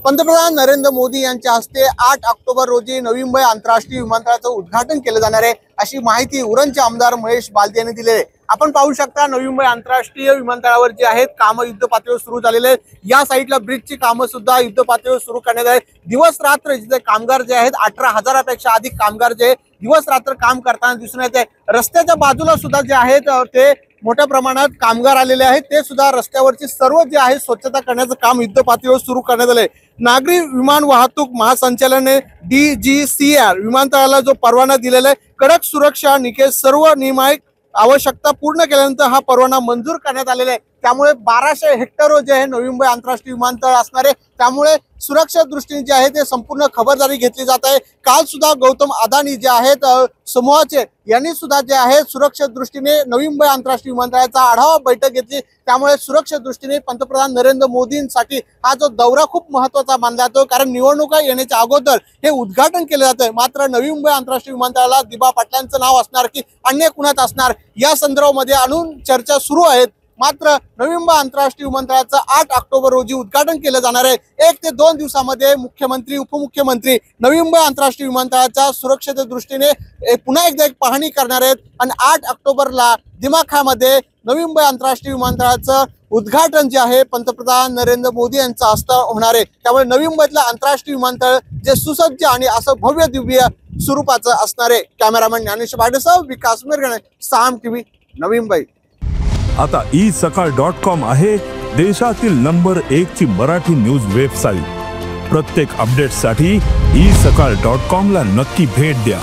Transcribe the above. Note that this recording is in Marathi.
पंतप्रधान नरेंद्र मोदी यांच्या हस्ते 8 ऑक्टोबर रोजी नवी मुंबई आंतरराष्ट्रीय विमानतळाचं उद्घाटन केले जाणार आहे, अशी माहिती उरणचे आमदार महेश बालदी यांनी दिली आहे। आपण पाहू शकता नवी मुंबई आंतरराष्ट्रीय विमानतळावर जे आहेत काम युद्ध पातळीवर सुरू झालेले आहेत। या साइडला ब्रिजची कामं सुद्धा युद्ध पातळीवर सुरू करण्यात आहे। दिवस रात्र जिथे कामगार जे आहेत 18,000पेक्षा अधिक कामगार जे दिवस रात्र काम करताना दिसून येत आहे। रस्त्याच्या बाजूला सुद्धा जे आहेत ते मोठ्या प्रमाणात कामगार आलेले आहेत, ते सुद्धा रस्त्यावरची सर्व जे आहे स्वच्छता करण्याचं काम युद्ध पातळीवर सुरू करण्यात आले। नागरी विमान वाहतूक महासंचालनाने DGCA विमानतळाला जो परवाना दिलेला आहे, कडक सुरक्षा निकष सर्व नियमायक आवश्यकता पूर्ण केल्यानंतर हा परवाना मंजूर करण्यात आलेला आहे। त्यामुळे 1200 हेक्टर जे आहे नवी मुंबई आंतरराष्ट्रीय विमानतळ असणार आहे, त्यामुळे सुरक्षा दृष्टीने जे आहे ते संपूर्ण खबरदारी घेतली जात आहे। काल सुद्धा गौतम अदानी जे आहेत समूहाचे यांनी सुद्धा जे आहे सुरक्षा दृष्टीने नवी मुंबई आंतरराष्ट्रीय विमानतळाचा आढावा बैठक घेतली। त्यामुळे सुरक्षा दृष्टीने पंतप्रधान नरेंद्र मोदींसाठी हा जो दौरा खूप महत्त्वाचा मानला जातो, कारण निवडणुका येण्याच्या अगोदर हे उद्घाटन केले जाते। मात्र नवी मुंबई आंतरराष्ट्रीय विमानतळाला दिबा पाटलांचं नाव असणार की अन्य कुणात असणार या संदर्भामध्ये अजून चर्चा सुरू आहेत। मात्र नवी मुंबई आंतरराष्ट्रीय विमानतळाचं 8 ऑक्टोबर रोजी उद्घाटन केलं जाणार आहे। 1 ते 2 दिवसामध्ये मुख्यमंत्री उपमुख्यमंत्री नवी मुंबई आंतरराष्ट्रीय विमानतळाच्या सुरक्षेच्या दृष्टीने पुन्हा एकदा एक पाहणी करणार आहेत आणि 8 ऑक्टोबरला दिमाखामध्ये नवी मुंबई आंतरराष्ट्रीय विमानतळाचं उद्घाटन जे आहे पंतप्रधान नरेंद्र मोदी यांच्या हस्ते होणार आहे। त्यामुळे नवी मुंबईतलं आंतरराष्ट्रीय विमानतळ जे सुसज्ज आणि असं भव्य दिव्य स्वरूपाचं असणार आहे। कॅमेरामॅन ज्ञानेश भाडेसह विकास मिरगणे, साम टीव्ही, नवी मुंबई। आता isakal.com आहे देशातील नंबर 1 ची मराठी न्यूज वेबसाईट। प्रत्येक अपडेटसाठी isakal.com ला नक्की भेट द्या।